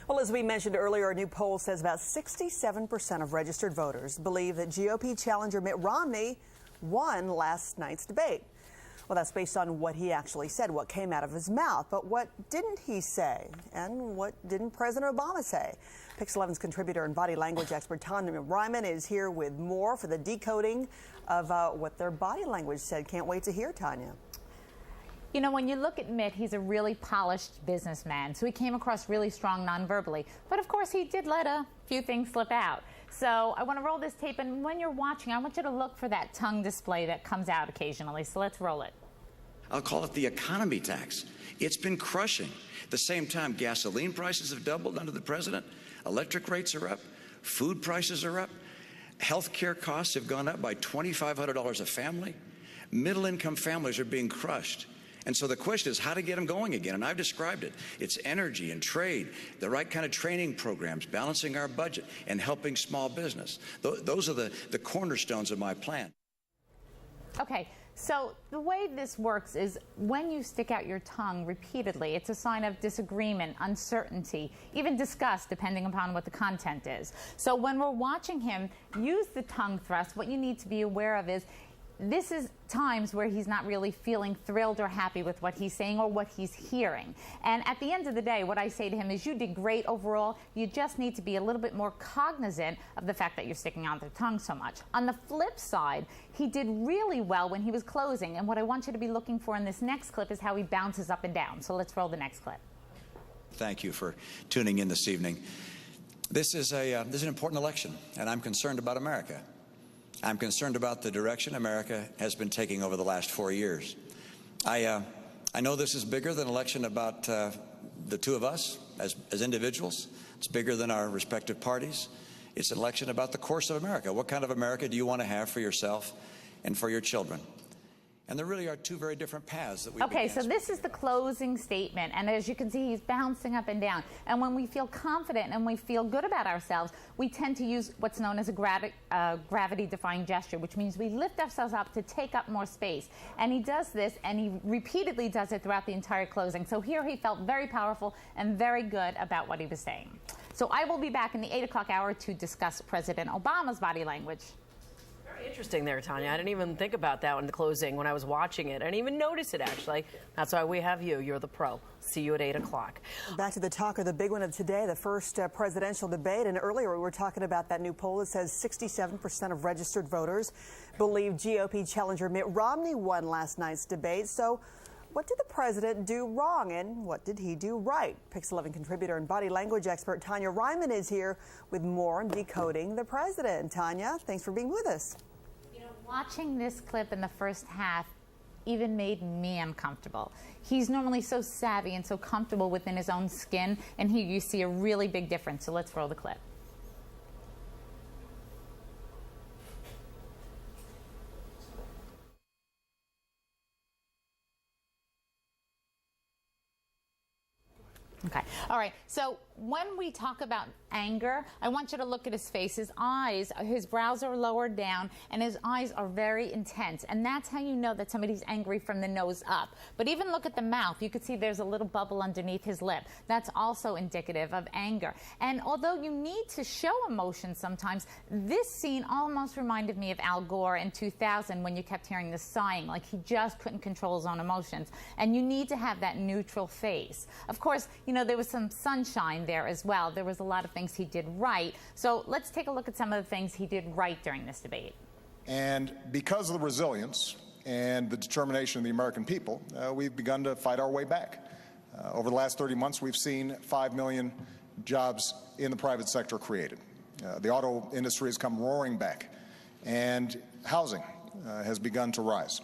Well, as we mentioned earlier, a new poll says about 67% of registered voters believe that GOP challenger Mitt Romney won last night's debate. Well, that's based on what he actually said, what came out of his mouth. But what didn't he say? And what didn't President Obama say? Pix 11's contributor and body language expert Tonya Reiman is here with more for the decoding of what their body language said. Can't wait to hear, Tonya. You know, when you look at Mitt, he's a really polished businessman, so he came across really strong non-verbally. But of course, he did let a few things slip out. So I want to roll this tape, and when you're watching, I want you to look for that tongue display that comes out occasionally. So let's roll it. I'll call it the economy tax. It's been crushing. At the same time, gasoline prices have doubled under the president. Electric rates are up. Food prices are up. Health care costs have gone up by $2,500 a family. Middle-income families are being crushed. And so the question is how to get them going again. And I've described it. It's energy and trade, the right kind of training programs, balancing our budget, and helping small business. Those are the cornerstones of my plan. Okay, so the way this works is when you stick out your tongue repeatedly, it's a sign of disagreement, uncertainty, even disgust, depending upon what the content is. So when we're watching him use the tongue thrust, what you need to be aware of is this is times where he's not really feeling thrilled or happy with what he's saying or what he's hearing. And at the end of the day, what I say to him is you did great overall. You just need to be a little bit more cognizant of the fact that you're sticking out the tongue so much. On the flip side, he did really well when he was closing. And what I want you to be looking for in this next clip is how he bounces up and down. So let's roll the next clip. Thank you for tuning in this evening. This is an important election, and I'm concerned about America. I'm concerned about the direction America has been taking over the last 4 years. I know this is bigger than an election about the two of us as individuals. It's bigger than our respective parties. It's an election about the course of America. What kind of America do you want to have for yourself and for your children? And there really are two very different paths that we Okay, so this is the closing statement, and as you can see, he's bouncing up and down. And when we feel confident and we feel good about ourselves, we tend to use what's known as a gravity-defying gesture, which means we lift ourselves up to take up more space. And he does this, and he repeatedly does it throughout the entire closing. So here he felt very powerful and very good about what he was saying. So I will be back in the 8 o'clock hour to discuss President Obama's body language. Interesting there, Tonya. I didn't even think about that in the closing when I was watching it. I didn't even notice it, actually. That's why we have you. You're the pro. See you at 8 o'clock. Back to the talk of the big one of today, the first presidential debate. And earlier we were talking about that new poll that says 67% of registered voters believe GOP challenger Mitt Romney won last night's debate. So what did the president do wrong and what did he do right? Pix 11 contributor and body language expert Tonya Reiman is here with more on decoding the president. Tonya, thanks for being with us. Watching this clip in the first half even made me uncomfortable. He's normally so savvy and so comfortable within his own skin, and here you see a really big difference. So let's roll the clip. Okay. All right. So when we talk about anger, I want you to look at his face. His eyes, his brows are lowered down, and his eyes are very intense. And that's how you know that somebody's angry from the nose up. But even look at the mouth. You can see there's a little bubble underneath his lip. That's also indicative of anger. And although you need to show emotion sometimes, this scene almost reminded me of Al Gore in 2000 when you kept hearing the sighing, like he just couldn't control his own emotions. And you need to have that neutral face. Of course, you know, there was some sunshine there as well. There was a lot of things he did right. So let's take a look at some of the things he did right during this debate. And because of the resilience and the determination of the American people, we've begun to fight our way back. Over the last 30 months, we've seen 5 million jobs in the private sector created. The auto industry has come roaring back, and housing has begun to rise.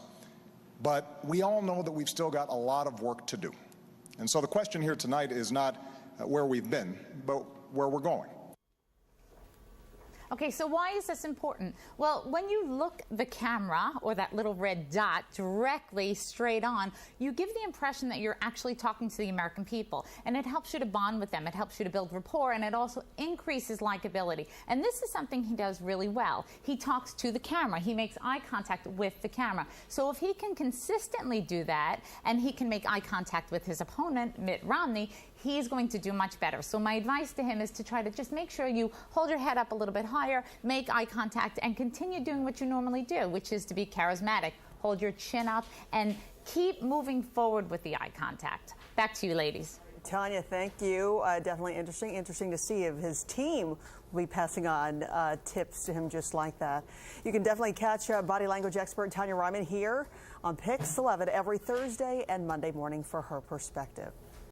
But we all know that we've still got a lot of work to do. And so the question here tonight is not where we've been, but where we're going. Okay, so why is this important? Well, when you look the camera, or that little red dot, directly straight on, you give the impression that you're actually talking to the American people. And it helps you to bond with them. It helps you to build rapport, and it also increases likability. And this is something he does really well. He talks to the camera. He makes eye contact with the camera. So if he can consistently do that, and he can make eye contact with his opponent, Mitt Romney, he's going to do much better. So my advice to him is to try to just make sure you hold your head up a little bit higher, make eye contact, and continue doing what you normally do, which is to be charismatic. Hold your chin up and keep moving forward with the eye contact. Back to you, ladies. Tonya, thank you. Definitely interesting to see if his team will be passing on tips to him just like that. You can definitely catch body language expert Tonya Reiman here on Pix 11 every Thursday and Monday morning for her perspective.